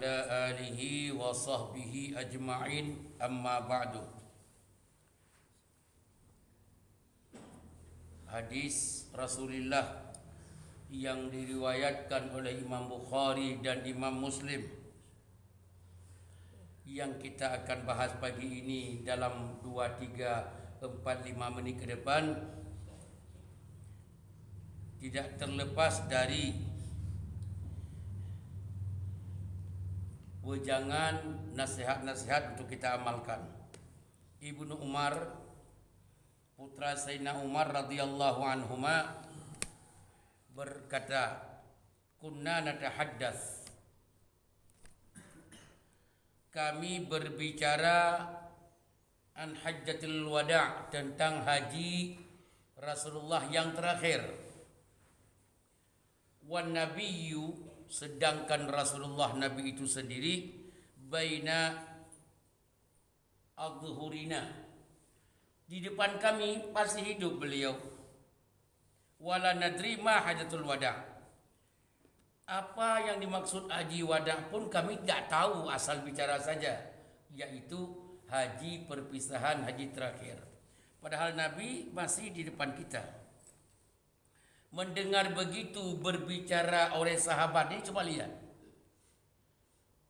ala alihi wa sahbihi ajma'in, amma ba'du. Hadis Rasulullah yang diriwayatkan oleh Imam Bukhari dan Imam Muslim yang kita akan bahas pagi ini dalam 2, 3, 4, 5 menit ke depan tidak terlepas dari wejangan nasihat-nasihat untuk kita amalkan. Ibnu Umar, putra Sayyidina Umar radhiyallahu anhuma, berkata, "Kunna natahaddas." Kami berbicara an hajjatul wada', tentang haji Rasulullah yang terakhir. Wan nabiyyu, sedangkan Rasulullah Nabi itu sendiri, baina adhhurina, di depan kami masih hidup beliau. Wala nadri ma hajatul wada', apa yang dimaksud haji wada' pun kami tidak tahu, asal bicara saja, yaitu haji perpisahan, haji terakhir. Padahal Nabi masih di depan kita. Mendengar begitu berbicara oleh sahabat ini, coba lihat.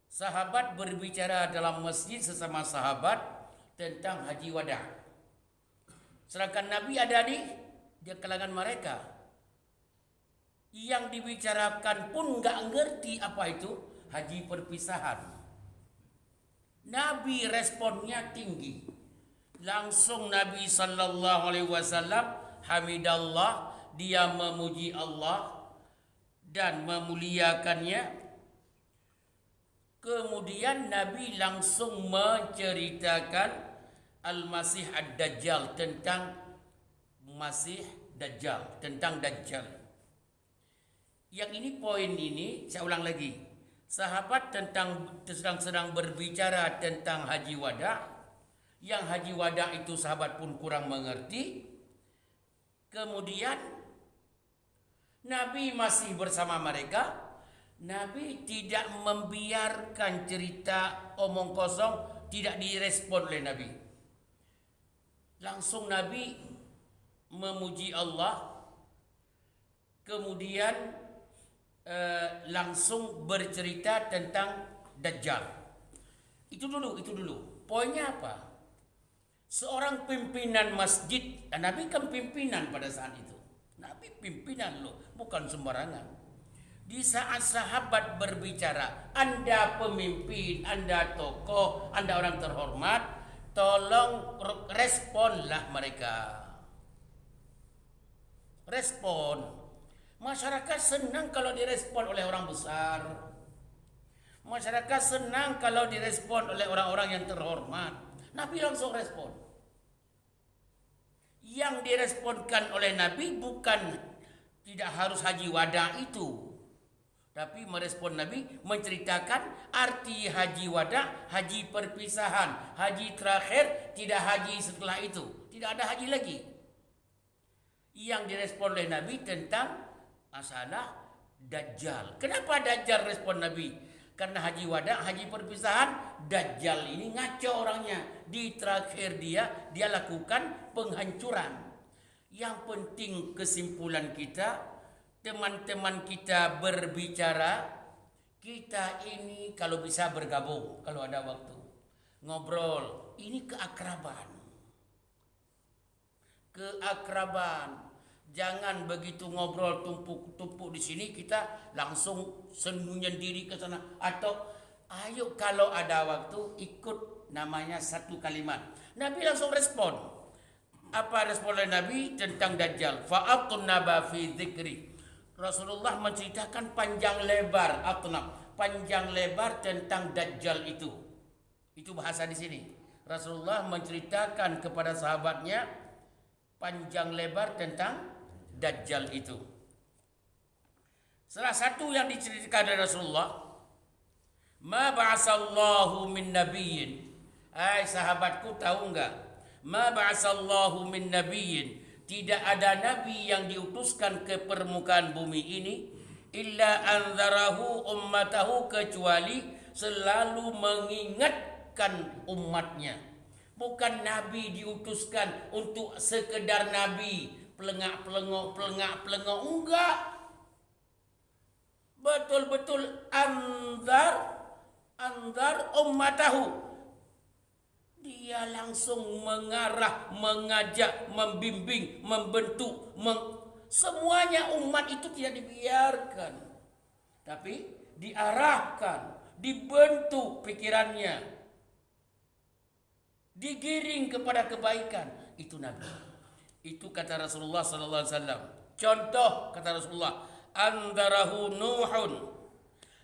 Sahabat berbicara dalam masjid sesama sahabat tentang haji wada'. Sedangkan Nabi ada di kalangan mereka. Yang dibicarakan pun nggak ngerti apa itu haji perpisahan. Nabi responnya tinggi. Langsung Nabi sallallahu alaihi wasallam hamidallah, dia memuji Allah dan memuliakannya. Kemudian Nabi langsung menceritakan Al-Masih Ad-Dajjal, tentang Masih Dajjal, tentang Dajjal. Yang ini, poin ini saya ulang lagi. Sahabat sedang berbicara tentang haji wada'. Yang haji wada' itu sahabat pun kurang mengerti. Kemudian Nabi masih bersama mereka. Nabi tidak membiarkan cerita omong kosong, tidak direspon oleh Nabi. Langsung Nabi memuji Allah. Kemudian langsung bercerita tentang Dajjal. Itu dulu. Poinnya apa? Seorang pimpinan masjid, dan Nabi kan pimpinan pada saat itu. Nabi pimpinan loh, bukan sembarangan. Di saat sahabat berbicara, Anda pemimpin, Anda tokoh, Anda orang terhormat, tolong responlah mereka. Respon. Masyarakat senang kalau direspon oleh orang besar. Masyarakat senang kalau direspon oleh orang-orang yang terhormat. Nabi langsung respon. Yang diresponkan oleh Nabi bukan tidak harus haji wada' itu, tapi merespon Nabi menceritakan arti haji wada', haji perpisahan, haji terakhir, tidak haji setelah itu, tidak ada haji lagi. Yang direspon oleh Nabi tentang masalah Dajjal. Kenapa Dajjal respon Nabi? Karena haji wada', haji perpisahan, Dajjal ini ngaco orangnya. Di terakhir dia lakukan penghancuran. Yang penting kesimpulan kita, teman-teman kita berbicara, kita ini kalau bisa bergabung, kalau ada waktu. Ngobrol, ini keakraban. Jangan begitu ngobrol tumpuk-tumpuk di sini kita langsung sendiri ke sana. Atau ayo kalau ada waktu ikut namanya satu kalimat. Nabi langsung respon. Apa respon oleh Nabi tentang Dajjal? Fa'atun naba fi dzikri. Rasulullah menceritakan panjang lebar, panjang lebar tentang Dajjal itu. Itu bahasa di sini. Rasulullah menceritakan kepada sahabatnya panjang lebar tentang Dajjal itu. Salah satu yang diceritakan dari Rasulullah, ma ba'asallahu min nabiyyin. Hai sahabatku, tahu enggak? Ma ba'asallahu min nabiyyin. Tidak ada nabi yang diutuskan ke permukaan bumi ini illa anzarahu ummatahu, kecuali selalu mengingatkan umatnya. Bukan Nabi diutuskan untuk sekedar Nabi, pelengak-pelengok, enggak. Betul-betul anzar ummatahu. Dia langsung mengarah, mengajak, membimbing, membentuk, semuanya umat itu tidak dibiarkan. Tapi diarahkan, dibentuk pikirannya, digiring kepada kebaikan. Itu Nabi. Itu kata Rasulullah sallallahu alaihi wasallam. Contoh kata Rasulullah, andarahu Nuhun.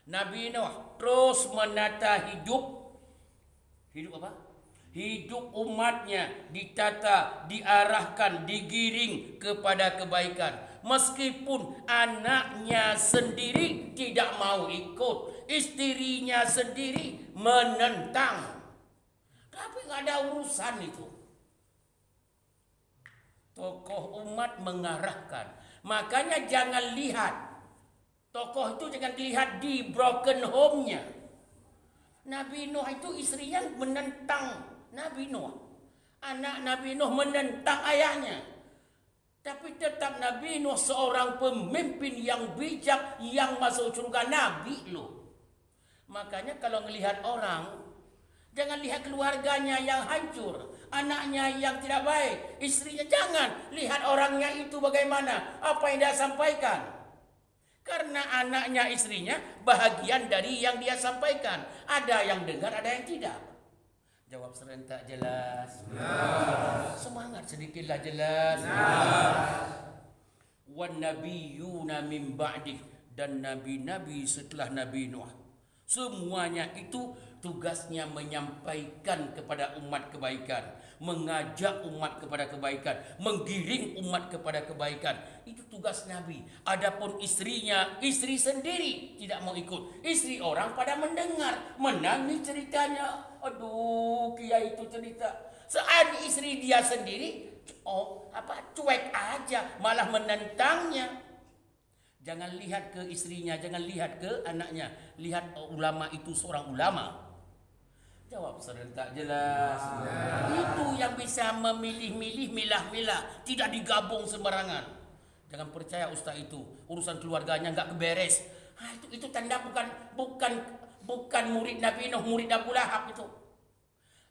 Nabi Nuh terus menata hidup apa? Hidup umatnya ditata, diarahkan, digiring kepada kebaikan. Meskipun anaknya sendiri tidak mau ikut, istrinya sendiri menentang. Tapi nggak ada urusan itu. Tokoh umat mengarahkan. Makanya jangan lihat. Tokoh itu jangan dilihat di broken home-nya. Nabi Nuh itu istrinya menentang Nabi Nuh. Anak Nabi Nuh menentang ayahnya. Tapi tetap Nabi Nuh seorang pemimpin yang bijak, yang masuk surga, Nabi loh. Makanya kalau melihat orang, jangan lihat keluarganya yang hancur, anaknya yang tidak baik, istrinya. Jangan lihat orangnya itu bagaimana, apa yang dia sampaikan. Karena anaknya, istrinya bahagian dari yang dia sampaikan. Ada yang dengar, ada yang tidak. Jawab serentak jelas. Semangat sedikitlah jelas. Wan nabiyyuna min ba'dih, dan nabi-nabi setelah Nabi Nuh. Semuanya itu tugasnya menyampaikan kepada umat kebaikan, mengajak umat kepada kebaikan, menggiring umat kepada kebaikan. Itu tugas Nabi. Adapun istrinya, istri sendiri tidak mau ikut. Istri orang pada mendengar, menangis ceritanya. Aduh, kiai itu cerita. Saat istri dia sendiri, cuek aja, malah menentangnya. Jangan lihat ke istrinya, jangan lihat ke anaknya. Lihat ulama itu seorang ulama. Jawab serentak jelas. Itu yang bisa memilih-milih, milah-milah, tidak digabung sembarangan. Jangan percaya ustaz itu, urusan keluarganya enggak keberes. Itu tanda bukan murid Nabi Nuh, murid Abu Lahab itu.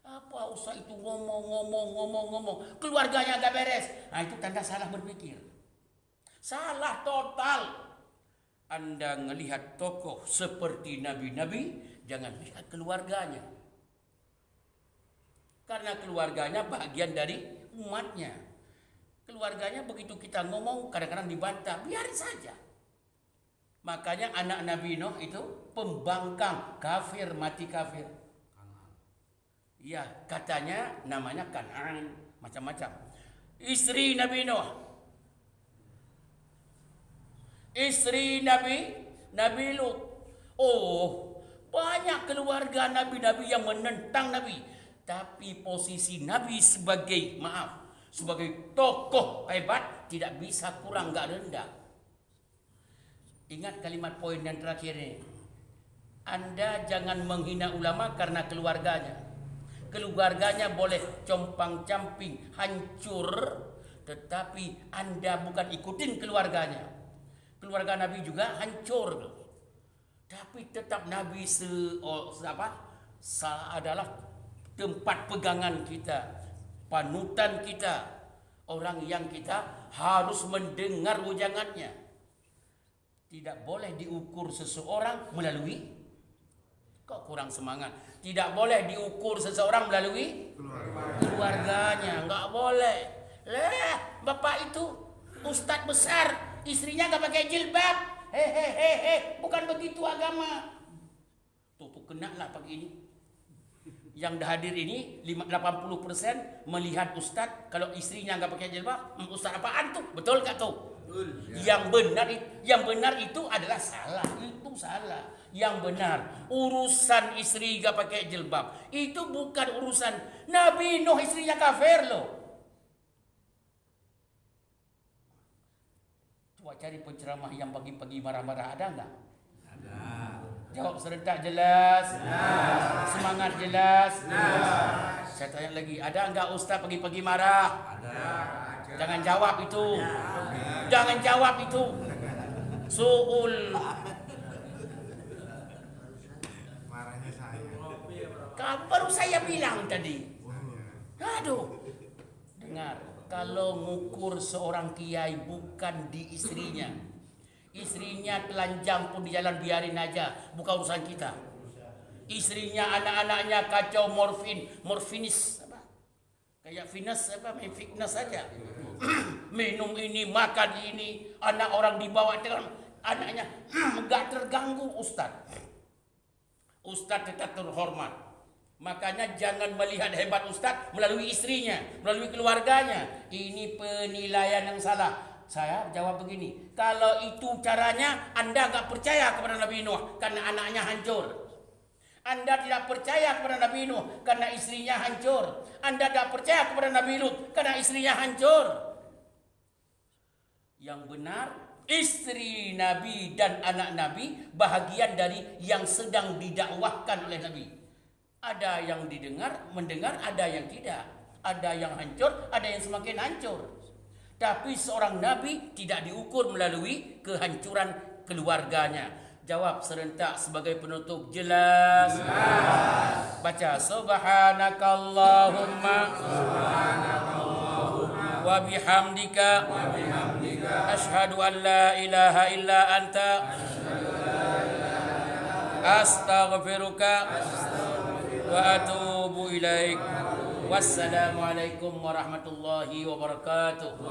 Apa ustaz itu ngomong, keluarganya enggak beres. Itu tanda salah berpikir. Salah total. Anda melihat tokoh seperti nabi-nabi, jangan lihat keluarganya. Karena keluarganya bagian dari umatnya. Keluarganya begitu kita ngomong kadang-kadang dibantah, biarin saja. Makanya anak Nabi Nuh itu pembangkang, kafir, mati kafir. Ya, katanya namanya Kan'an, macam-macam. Istri Nabi Nuh, istri Nabi Lut. Banyak keluarga nabi-nabi yang menentang Nabi. Tapi posisi Nabi sebagai tokoh hebat tidak bisa kurang, enggak rendah. Ingat kalimat poin yang terakhir ini. Anda jangan menghina ulama karena keluarganya. Keluarganya boleh compang-camping, hancur, tetapi Anda bukan ikutin keluarganya. Keluarga Nabi juga hancur, tapi tetap Nabi adalah tempat pegangan kita, panutan kita, orang yang kita harus mendengar ujangannya. Tidak boleh diukur seseorang melalui, kok kurang semangat. Tidak boleh diukur seseorang melalui keluarganya, nggak boleh. Bapak itu ustadz besar, istrinya nggak pakai jilbab. Bukan begitu agama. Tuh kena lah pagi ini. Yang hadir ini 80% melihat ustadz kalau istrinya nggak pakai jilbab, ustadz apaan tuh? Betul nggak tuh? Ya. Yang benar itu adalah salah. Itu salah. Yang benar urusan istri nggak pakai jilbab itu bukan urusan Nabi Nuh, istrinya kafir loh. Coba cari penceramah yang pagi-pagi marah-marah, ada nggak? Ada. Jawab serentak, jelas? Semangat, jelas? Saya tanya lagi, ada enggak ustaz pagi-pagi marah? Jangan jawab itu. Jangan jawab itu. Su'ul. Marahnya saya. Baru saya bilang tadi. Aduh. Dengar, kalau ngukur seorang kiai bukan di istrinya. Istrinya telanjang pun di jalan biarin aja, bukan urusan kita. Istrinya, anak-anaknya kacau morfinis apa? Kayak main fitness saja. Minum ini, makan ini, anak orang dibawa anaknya enggak terganggu Ustaz. Ustaz tetap terhormat. Makanya jangan melihat hebat Ustaz melalui istrinya, melalui keluarganya. Ini penilaian yang salah. Saya jawab begini, kalau itu caranya Anda enggak percaya kepada Nabi Nuh karena anaknya hancur. Anda tidak percaya kepada Nabi Nuh karena istrinya hancur. Anda tidak percaya kepada Nabi Lut karena istrinya hancur. Yang benar, istri Nabi dan anak Nabi bahagian dari yang sedang didakwahkan oleh Nabi. Ada yang mendengar, ada yang tidak. Ada yang hancur, ada yang semakin hancur. Tapi seorang Nabi tidak diukur melalui kehancuran keluarganya. Jawab serentak sebagai penutup, jelas? Baca subhanakallahumma wa bihamdika asyhadu an la ilaha illa anta astaghfiruka wa atubu ilaik. Wassalamualaikum warahmatullahi wabarakatuh.